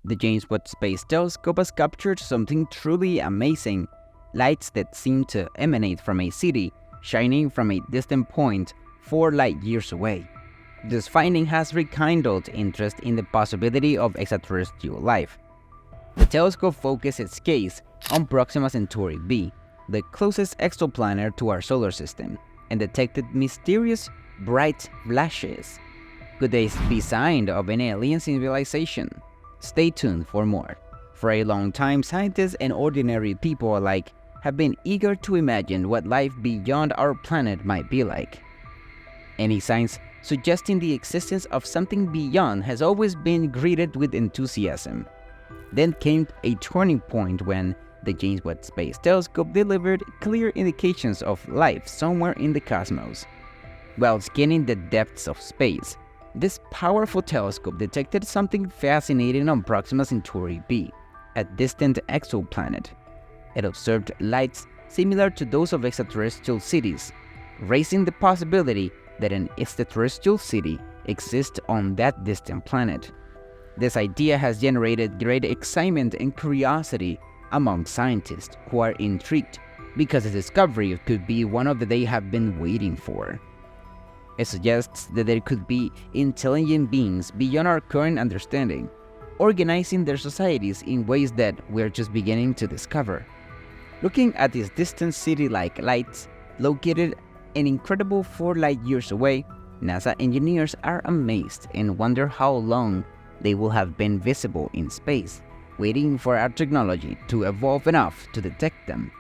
The James Webb Space Telescope has captured something truly amazing: lights that seem to emanate from a city shining from a distant point 4 light years away. This finding has rekindled interest in the possibility of extraterrestrial life. The telescope focused its gaze on Proxima Centauri b, the closest exoplanet to our solar system, and detected mysterious bright flashes. Could they be sign of an alien civilization? Stay tuned for more. For a long time, scientists and ordinary people alike have been eager to imagine what life beyond our planet might be like. Any signs suggesting the existence of something beyond has always been greeted with enthusiasm. Then came a turning point when the James Webb Space Telescope delivered clear indications of life somewhere in the cosmos. While scanning the depths of space, this powerful telescope detected something fascinating on Proxima Centauri b, a distant exoplanet. It observed lights similar to those of extraterrestrial cities, raising the possibility that an extraterrestrial city exists on that distant planet. This idea has generated great excitement and curiosity among scientists who are intrigued because the discovery could be one of they have been waiting for. It suggests that there could be intelligent beings beyond our current understanding, organizing their societies in ways that we're just beginning to discover. Looking at these distant city-like lights, located an incredible 4 light years away, NASA engineers are amazed and wonder how long they will have been visible in space, waiting for our technology to evolve enough to detect them.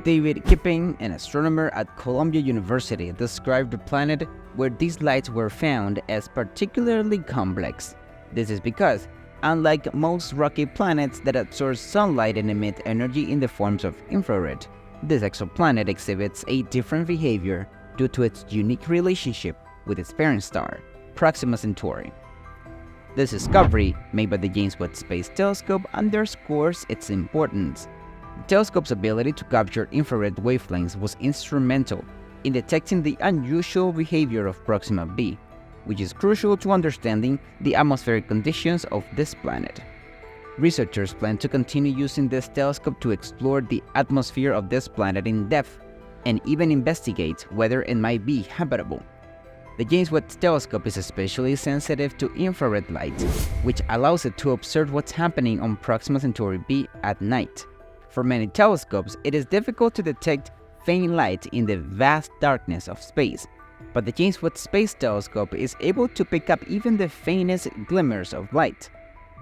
David Kipping, an astronomer at Columbia University, described the planet where these lights were found as particularly complex. This is because, unlike most rocky planets that absorb sunlight and emit energy in the forms of infrared, this exoplanet exhibits a different behavior due to its unique relationship with its parent star, Proxima Centauri. This discovery, made by the James Webb Space Telescope, underscores its importance. The telescope's ability to capture infrared wavelengths was instrumental in detecting the unusual behavior of Proxima b, which is crucial to understanding the atmospheric conditions of this planet. Researchers plan to continue using this telescope to explore the atmosphere of this planet in depth and even investigate whether it might be habitable. The James Webb Telescope is especially sensitive to infrared light, which allows it to observe what's happening on Proxima Centauri b at night. For many telescopes, it is difficult to detect faint light in the vast darkness of space, but the James Webb Space Telescope is able to pick up even the faintest glimmers of light.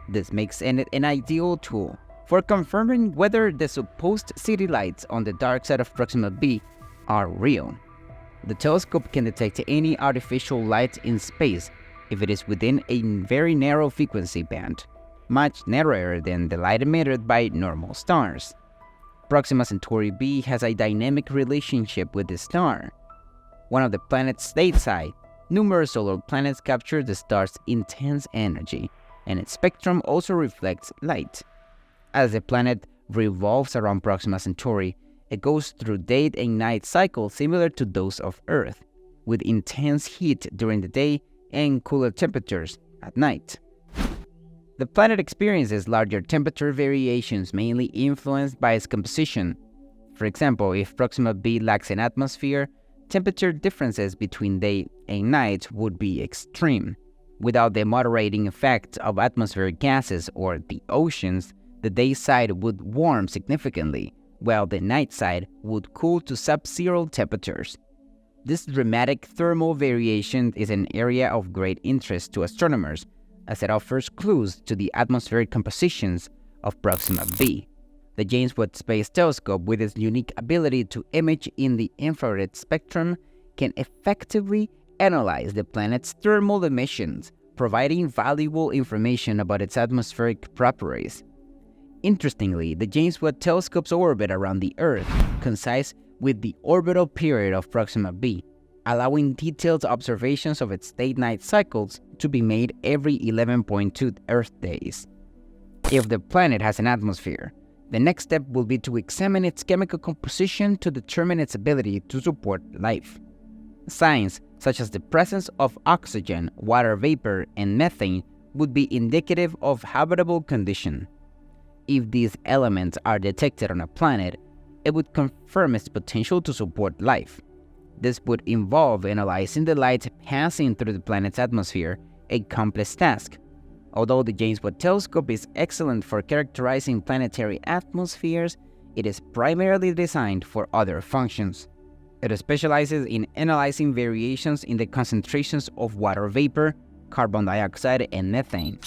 This makes it an ideal tool for confirming whether the supposed city lights on the dark side of Proxima b are real. The telescope can detect any artificial light in space if it is within a very narrow frequency band, much narrower than the light emitted by normal stars. Proxima Centauri b has a dynamic relationship with the star. One of the planet's stateside, numerous solar planets capture the star's intense energy, and its spectrum also reflects light. As the planet revolves around Proxima Centauri, it goes through day and night cycles similar to those of Earth, with intense heat during the day and cooler temperatures at night. The planet experiences larger temperature variations mainly influenced by its composition. For example, if Proxima b lacks an atmosphere, temperature differences between day and night would be extreme. Without the moderating effect of atmospheric gases or the oceans, the day side would warm significantly, while the night side would cool to sub-zero temperatures. This dramatic thermal variation is an area of great interest to astronomers, as it offers clues to the atmospheric compositions of Proxima b. The James Webb Space Telescope, with its unique ability to image in the infrared spectrum, can effectively analyze the planet's thermal emissions, providing valuable information about its atmospheric properties. Interestingly, the James Webb Telescope's orbit around the Earth coincides with the orbital period of Proxima b, allowing detailed observations of its day-night cycles to be made every 11.2 Earth days. If the planet has an atmosphere, the next step will be to examine its chemical composition to determine its ability to support life. Signs such as the presence of oxygen, water vapor, and methane would be indicative of habitable condition. If these elements are detected on a planet, it would confirm its potential to support life. This would involve analyzing the light passing through the planet's atmosphere, a complex task. Although the James Webb Telescope is excellent for characterizing planetary atmospheres, it is primarily designed for other functions. It specializes in analyzing variations in the concentrations of water vapor, carbon dioxide, and methane.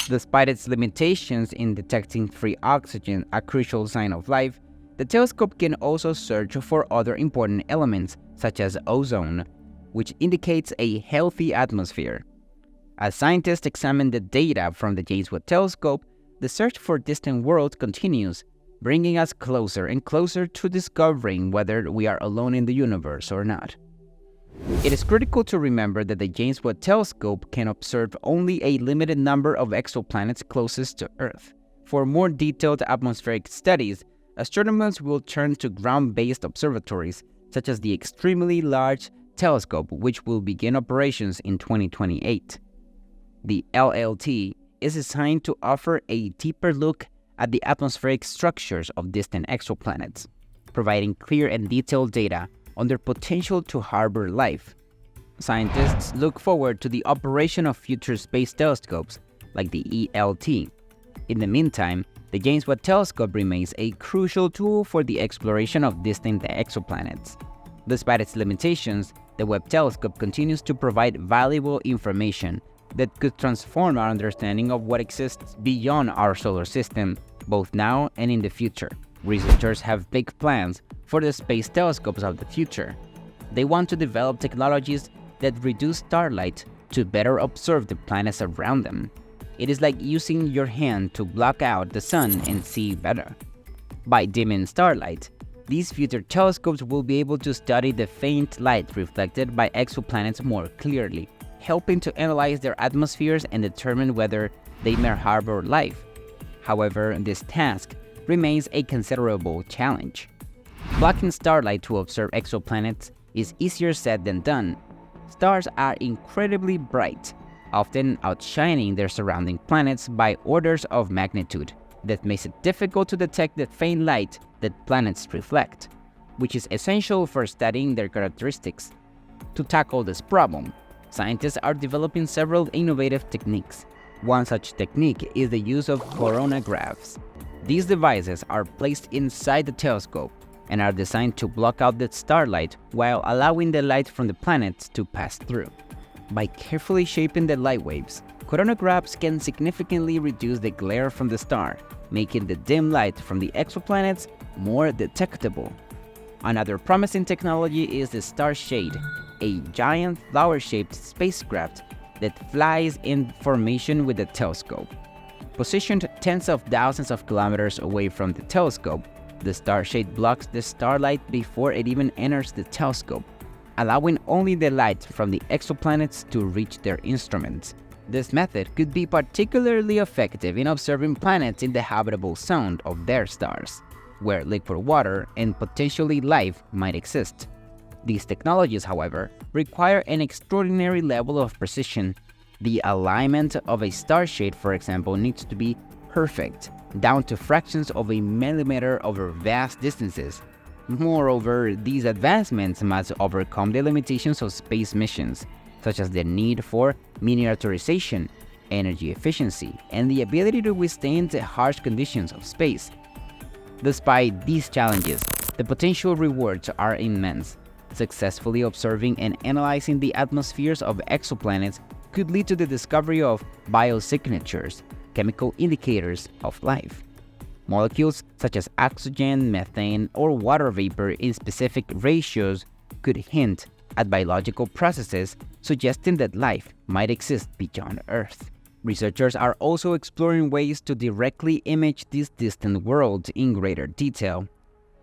Despite its limitations in detecting free oxygen, a crucial sign of life, the telescope can also search for other important elements, such as ozone, which indicates a healthy atmosphere. As scientists examine the data from the James Webb Telescope, the search for distant worlds continues, bringing us closer and closer to discovering whether we are alone in the universe or not. It is critical to remember that the James Webb Telescope can observe only a limited number of exoplanets closest to Earth. For more detailed atmospheric studies, astronomers will turn to ground-based observatories, such as the Extremely Large Telescope, which will begin operations in 2028. The LLT is designed to offer a deeper look at the atmospheric structures of distant exoplanets, providing clear and detailed data on their potential to harbor life. Scientists look forward to the operation of future space telescopes like the ELT. In the meantime, the James Webb Telescope remains a crucial tool for the exploration of distant exoplanets. Despite its limitations, the Webb Telescope continues to provide valuable information that could transform our understanding of what exists beyond our solar system, both now and in the future. Researchers have big plans for the space telescopes of the future. They want to develop technologies that reduce starlight to better observe the planets around them. It is like using your hand to block out the sun and see better. By dimming starlight, these future telescopes will be able to study the faint light reflected by exoplanets more clearly, helping to analyze their atmospheres and determine whether they may harbor life. However, this task remains a considerable challenge. Blocking starlight to observe exoplanets is easier said than done. Stars are incredibly bright, often outshining their surrounding planets by orders of magnitude. That makes it difficult to detect the faint light that planets reflect, which is essential for studying their characteristics. To tackle this problem, scientists are developing several innovative techniques. One such technique is the use of coronagraphs. These devices are placed inside the telescope and are designed to block out the starlight while allowing the light from the planets to pass through. By carefully shaping the light waves, coronagraphs can significantly reduce the glare from the star, making the dim light from the exoplanets more detectable. Another promising technology is the Star Shade, a giant flower-shaped spacecraft that flies in formation with the telescope. Positioned tens of thousands of kilometers away from the telescope, the Star Shade blocks the starlight before it even enters the telescope, allowing only the light from the exoplanets to reach their instruments. This method could be particularly effective in observing planets in the habitable zone of their stars, where liquid water and potentially life might exist. These technologies, however, require an extraordinary level of precision. The alignment of a star shade, for example, needs to be perfect, down to fractions of a millimeter over vast distances. Moreover, these advancements must overcome the limitations of space missions, such as the need for miniaturization, energy efficiency, and the ability to withstand the harsh conditions of space. Despite these challenges, the potential rewards are immense. Successfully observing and analyzing the atmospheres of exoplanets could lead to the discovery of biosignatures, chemical indicators of life. Molecules such as oxygen, methane, or water vapor in specific ratios could hint at biological processes suggesting that life might exist beyond Earth. Researchers are also exploring ways to directly image these distant worlds in greater detail.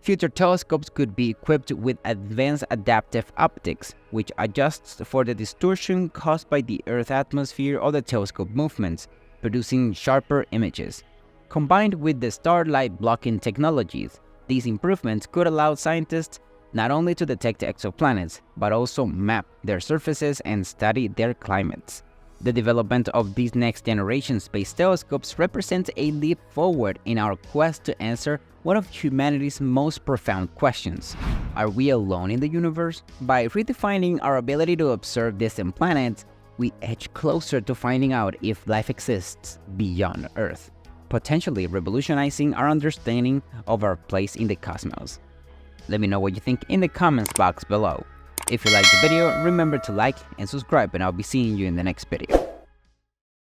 Future telescopes could be equipped with advanced adaptive optics, which adjusts for the distortion caused by the Earth's atmosphere or the telescope movements, producing sharper images. Combined with the starlight blocking technologies, these improvements could allow scientists not only to detect exoplanets, but also map their surfaces and study their climates. The development of these next-generation space telescopes represents a leap forward in our quest to answer one of humanity's most profound questions. Are we alone in the universe? By redefining our ability to observe distant planets, we edge closer to finding out if life exists beyond Earth, potentially revolutionizing our understanding of our place in the cosmos. Let me know what you think in the comments box below. If you liked the video, remember to like and subscribe, and I'll be seeing you in the next video.